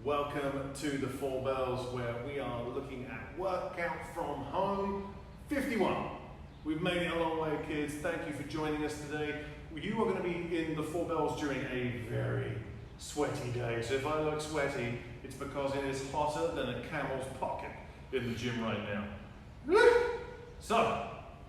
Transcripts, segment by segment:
Welcome to the Four Bells, where we are looking at workout from home 51. We've made it a long way, kids. Thank you for joining us today. You are going to be in the Four Bells during a very sweaty day. So if I look sweaty, it's because it is hotter than a camel's pocket in the gym right now. So,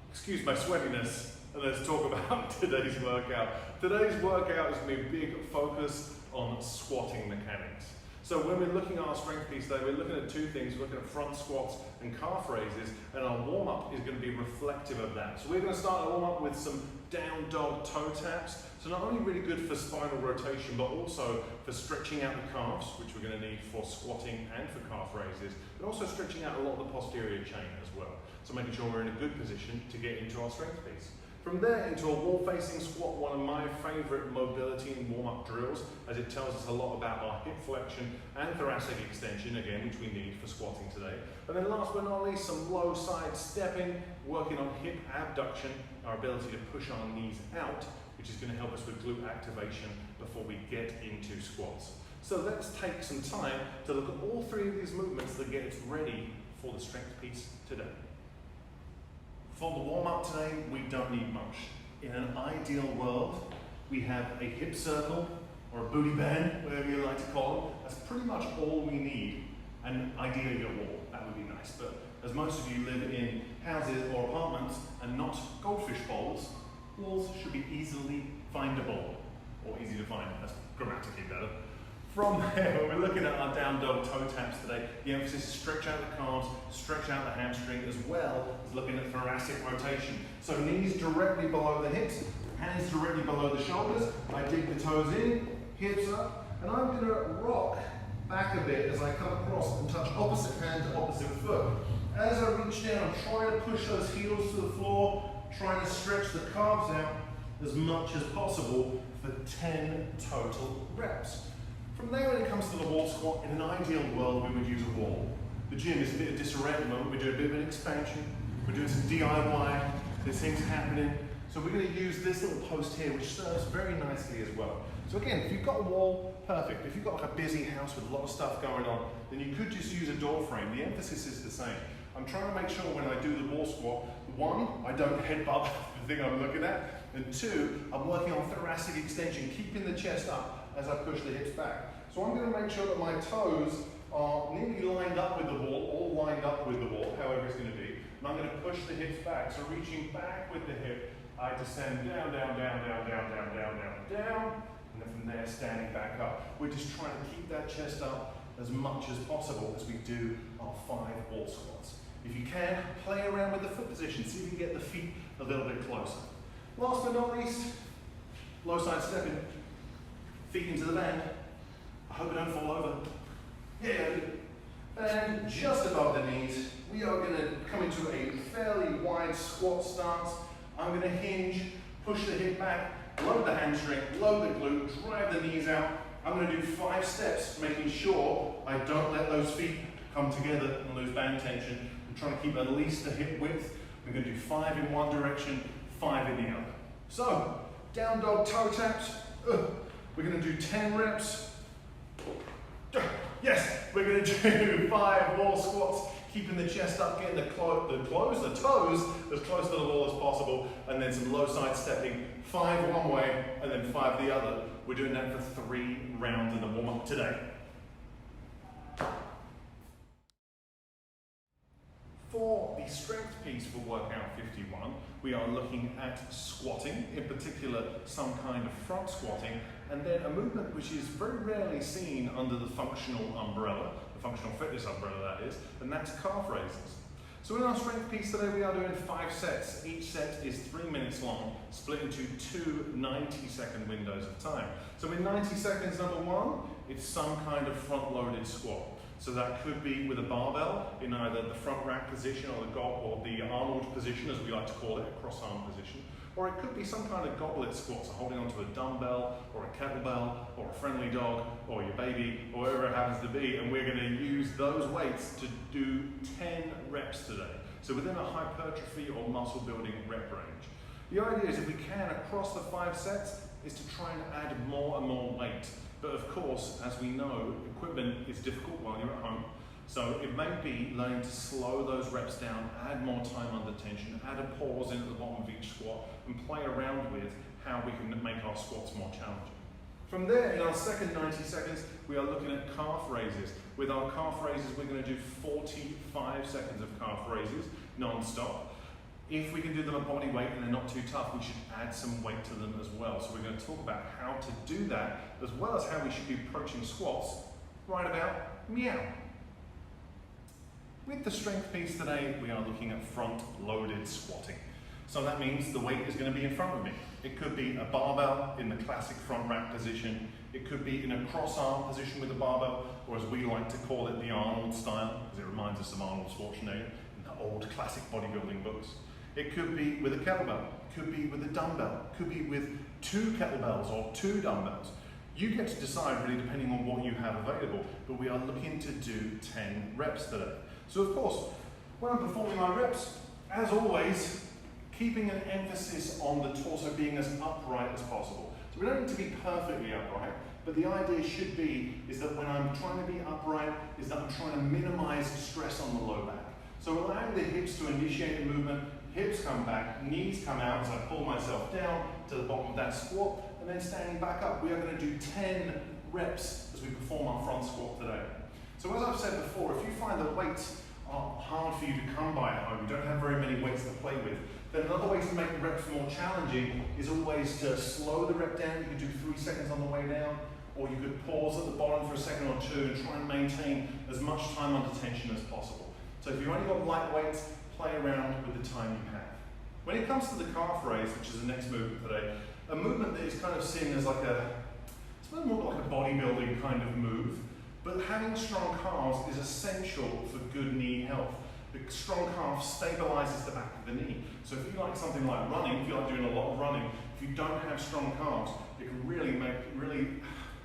excuse my sweatiness, and let's talk about today's workout. Today's workout is going to be a big focus on squatting mechanics. So when we're looking at our strength piece today, we're looking at two things. We're looking at front squats and calf raises, and our warm-up is going to be reflective of that. So we're going to start our warm-up with some down dog toe taps. So not only really good for spinal rotation, but also for stretching out the calves, which we're going to need for squatting and for calf raises, but also stretching out a lot of the posterior chain as well. So making sure we're in a good position to get into our strength piece. From there into a wall-facing squat, one of my favourite mobility and warm-up drills, as it tells us a lot about our hip flexion and thoracic extension, again, which we need for squatting today. And then last but not least, some low side stepping, working on hip abduction, our ability to push our knees out, which is going to help us with glute activation before we get into squats. So let's take some time to look at all three of these movements that get us ready for the strength piece today. For the warm-up today, we don't need much. In an ideal world, we have a hip circle or a booty band, whatever you like to call it. That's pretty much all we need, and ideally a wall. That would be nice. But as most of you live in houses or apartments and not goldfish bowls, walls should be easily findable, or easy to find. That's grammatically better. From there, when we're looking at our down dog toe taps today, the emphasis is stretch out the calves, stretch out the hamstring, as well as looking at thoracic rotation. So knees directly below the hips, hands directly below the shoulders. I dig the toes in, hips up, and I'm going to rock back a bit as I come across and touch opposite hand to opposite foot. As I reach down, I'm trying to push those heels to the floor, trying to stretch the calves out as much as possible for 10 total reps. From there, when it comes to the wall squat, in an ideal world, we would use a wall. The gym is a bit of disarray at the moment. We're doing a bit of an expansion. We're doing some DIY. There's things happening. So we're going to use this little post here, which serves very nicely as well. So again, if you've got a wall, perfect. If you've got like a busy house with a lot of stuff going on, then you could just use a door frame. The emphasis is the same. I'm trying to make sure when I do the wall squat, one, I don't headbutt the thing I'm looking at, and two, I'm working on thoracic extension, keeping the chest up as I push the hips back. So I'm going to make sure that my toes are nearly lined up with the wall, all lined up with the wall, however it's going to be. And I'm going to push the hips back. So reaching back with the hip, I descend down, down, down, down, down, down, down, down, down, and then from there, standing back up. We're just trying to keep that chest up as much as possible as we do our 5 wall squats. If you can, play around with the foot position, see if you can get the feet a little bit closer. Last but not least, low side stepping. Feet into the band. I hope I don't fall over. Yeah. And just above the knees, we are going to come into a fairly wide squat stance. I'm going to hinge, push the hip back, load the hamstring, load the glute, drive the knees out. I'm going to do 5 steps, making sure I don't let those feet come together and lose band tension. I'm trying to keep at least a hip width. We're going to do 5 in one direction, 5 in the other. So, down dog toe taps. We're going to do 10 reps. Yes, we're going to do 5 wall squats, keeping the chest up, getting the toes as close to the wall as possible, and then some low side stepping, 5 one way, and then 5 the other. We're doing that for 3 rounds in the warm-up today. For the strength piece for workout 51, we are looking at squatting, in particular some kind of front squatting, and then a movement which is very rarely seen under the functional umbrella, the functional fitness umbrella that is, and that's calf raises. So in our strength piece today, we are doing 5 sets. Each set is 3 minutes long, split into 2 90-second windows of time. So in 90 seconds, number 1, it's some kind of front-loaded squat. So that could be with a barbell in either the front rack position or the Arnold position, as we like to call it, a cross arm position. Or it could be some kind of goblet squat, so holding onto a dumbbell or a kettlebell or a friendly dog or your baby or whatever it happens to be. And we're going to use those weights to do 10 reps today. So within a hypertrophy or muscle building rep range. The idea is if we can, across the 5 sets, is to try and add more and more weight. But of course, as we know, equipment is difficult while you're at home. So it may be learning to slow those reps down, add more time under tension, add a pause in at the bottom of each squat, and play around with how we can make our squats more challenging. From there, in our second 90 seconds, we are looking at calf raises. With our calf raises, we're going to do 45 seconds of calf raises, non-stop. If we can do them at body weight and they're not too tough, we should add some weight to them as well. So we're going to talk about how to do that, as well as how we should be approaching squats right about meow. With the strength piece today, we are looking at front-loaded squatting. So that means the weight is going to be in front of me. It could be a barbell in the classic front rack position. It could be in a cross-arm position with a barbell, or as we like to call it, the Arnold style, because it reminds us of Arnold Schwarzenegger in the old classic bodybuilding books. It could be with a kettlebell. It could be with a dumbbell. It could be with 2 kettlebells or 2 dumbbells. You get to decide really depending on what you have available, but we are looking to do 10 reps today. So of course, when I'm performing my reps, as always, keeping an emphasis on the torso being as upright as possible. So we don't need to be perfectly upright, but the idea should be is that when I'm trying to be upright, is that I'm trying to minimize stress on the low back. So allowing the hips to initiate the movement, hips come back, knees come out as I pull myself down to the bottom of that squat, and then standing back up. We are going to do 10 reps as we perform our front squat today. So as I've said before, if you find that weights are hard for you to come by at home, you don't have very many weights to play with, then another way to make the reps more challenging is always to slow the rep down. You can do 3 seconds on the way down, or you could pause at the bottom for a second or 2 and try and maintain as much time under tension as possible. So if you've only got light weights, play around with the time you have. When it comes to the calf raise, which is the next movement today, a movement that is kind of seen as like it's more like a bodybuilding kind of move, but having strong calves is essential for good knee health. The strong calf stabilizes the back of the knee. So if you like something like running, if you like doing a lot of running, if you don't have strong calves, it can really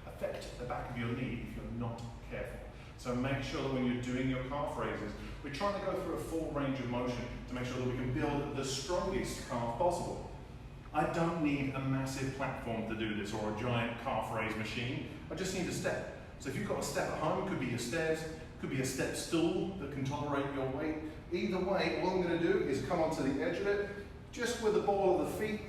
affect the back of your knee if you're not careful. So make sure that when you're doing your calf raises, we're trying to go through a full range of motion to make sure that we can build the strongest calf possible. I don't need a massive platform to do this or a giant calf raise machine. I just need a step. So if you've got a step at home, it could be your stairs, it could be a step stool that can tolerate your weight. Either way, all I'm going to do is come onto the edge of it, just with the ball of the feet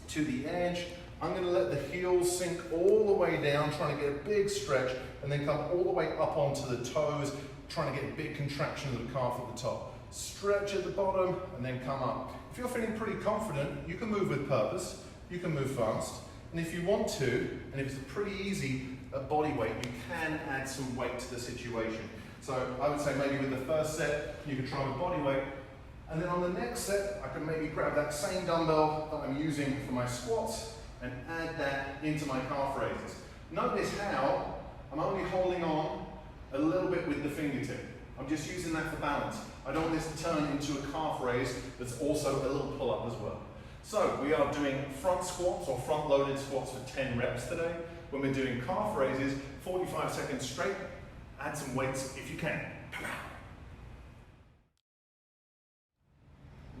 to the edge. I'm going to let the heels sink all the way down, trying to get a big stretch, and then come all the way up onto the toes, trying to get a big contraction of the calf at the top. Stretch at the bottom, and then come up. If you're feeling pretty confident, you can move with purpose, you can move fast, and if you want to, and if it's pretty easy at body weight, you can add some weight to the situation. So I would say maybe with the first set, you can try with body weight, and then on the next set, I can maybe grab that same dumbbell that I'm using for my squats and add that into my calf raises. Notice how I'm only holding on a little bit with the fingertip. I'm just using that for balance. I don't want this to turn into a calf raise that's also a little pull-up as well. So we are doing front squats or front-loaded squats for 10 reps today. When we're doing calf raises, 45 seconds straight, add some weights if you can.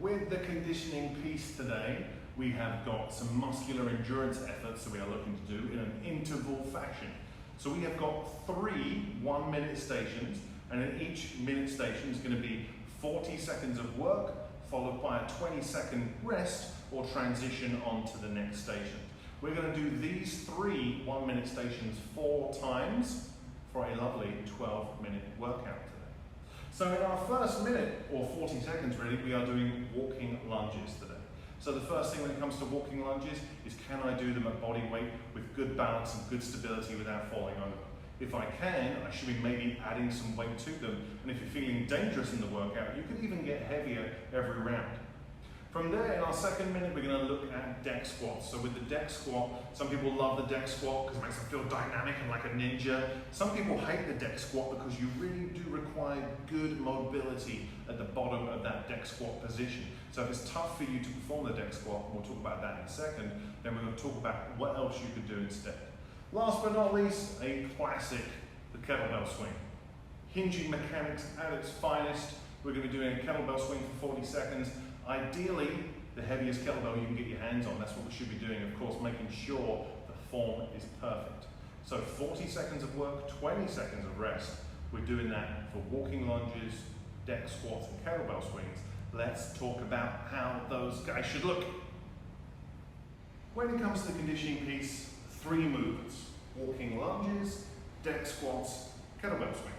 With the conditioning piece today, we have got some muscular endurance efforts that we are looking to do in an interval fashion. So we have got 3 1-minute stations, and in each minute station is going to be 40 seconds of work, followed by a 20-second rest or transition on to the next station. We're going to do these 3 1-minute stations 4 times for a lovely 12-minute workout today. So in our first minute, or 40 seconds really, we are doing walking lunges today. So the first thing when it comes to walking lunges is, can I do them at body weight with good balance and good stability without falling over? If I can, I should be maybe adding some weight to them. And if you're feeling dangerous in the workout, you can even get heavier every round. From there, in our second minute, we're going to look at deck squats. So with the deck squat, some people love the deck squat because it makes them feel dynamic and like a ninja. Some people hate the deck squat because you really do require good mobility at the bottom of that deck squat position. So if it's tough for you to perform the deck squat, and we'll talk about that in a second, then we're going to talk about what else you could do instead. Last but not least, a classic, the kettlebell swing. Hinging mechanics at its finest. We're going to be doing a kettlebell swing for 40 seconds. Ideally, the heaviest kettlebell you can get your hands on. That's what we should be doing, of course, making sure the form is perfect. So 40 seconds of work, 20 seconds of rest. We're doing that for walking lunges, deck squats, and kettlebell swings. Let's talk about how those guys should look. When it comes to the conditioning piece, 3 movements: walking lunges, deck squats, kettlebell swing.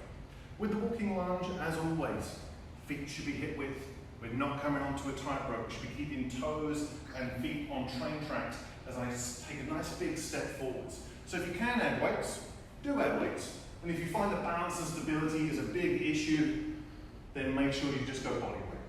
With the walking lunge, as always, feet should be hip width. We're not coming onto a tightrope. We should be keeping toes and feet on train tracks as I take a nice big step forwards. So if you can add weights, do add weights. And if you find that balance and stability is a big issue, then make sure you just go body weight.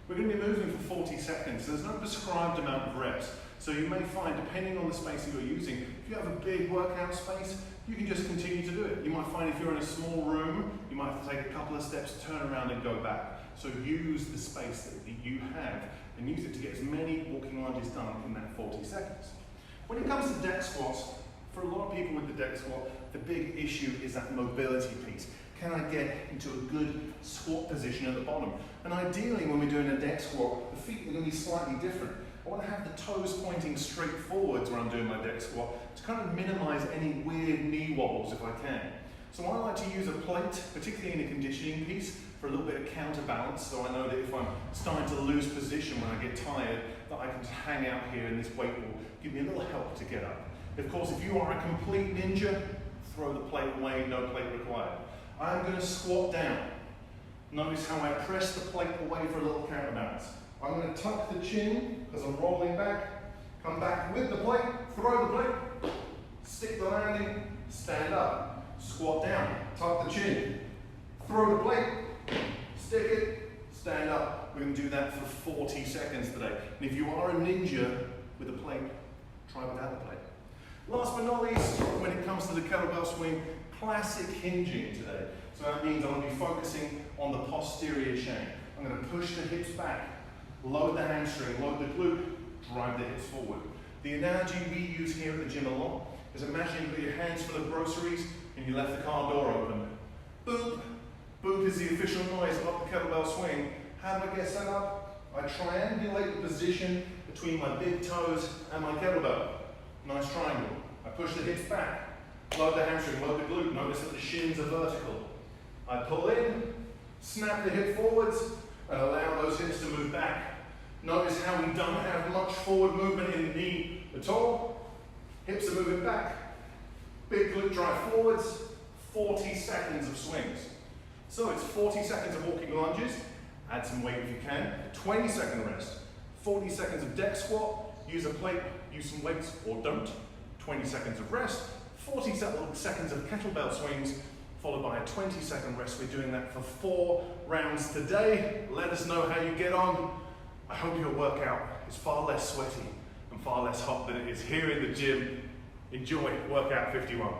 We're going to be moving for 40 seconds. There's no prescribed amount of reps. So you may find, depending on the space that you're using, if you have a big workout space, you can just continue to do it. You might find if you're in a small room, you might have to take a couple of steps, turn around and go back. So use the space that you have and use it to get as many walking lunges done in that 40 seconds. When it comes to deck squats, for a lot of people with the deck squat, the big issue is that mobility piece. Can I get into a good squat position at the bottom? And ideally, when we're doing a deck squat, the feet are going to be slightly different. I want to have the toes pointing straight forwards when I'm doing my deck squat to kind of minimize any weird knee wobbles if I can. So I like to use a plate, particularly in a conditioning piece, for a little bit of counterbalance, so I know that if I'm starting to lose position when I get tired, that I can just hang out here and this weight will give me a little help to get up. Of course, if you are a complete ninja, throw the plate away, no plate required. I'm going to squat down. Notice how I press the plate away for a little counterbalance. I'm going to tuck the chin as I'm rolling back, come back with the plate, throw the plate, stick the landing, stand up, squat down, tuck the chin, throw the plate, stick it, stand up. We're going to do that for 40 seconds today. And if you are a ninja with a plate, try without the plate. Last but not least, when it comes to the kettlebell swing, classic hinging today. So that means I'm going to be focusing on the posterior chain. I'm going to push the hips back, load the hamstring, load the glute, drive the hips forward. The analogy we use here at the gym a lot is imagine you've got your hands full of groceries and you left the car door open. Boop. Boop is the official noise of the kettlebell swing. How do I get set up? I triangulate the position between my big toes and my kettlebell. Nice triangle. I push the hips back, load the hamstring, load the glute. Notice that the shins are vertical. I pull in, snap the hip forwards, and allow those hips to move back. Notice how we don't have much forward movement in the knee at all. Hips are moving back. Big glute drive forwards. 40 seconds of swings. So it's 40 seconds of walking lunges. Add some weight if you can. 20-second rest. 40 seconds of deck squat. Use a plate, use some weights, or don't. 20 seconds of rest. 40 seconds of kettlebell swings, followed by a 20-second rest. We're doing that for 4 rounds today. Let us know how you get on. I hope your workout is far less sweaty and far less hot than it is here in the gym. Enjoy workout 51.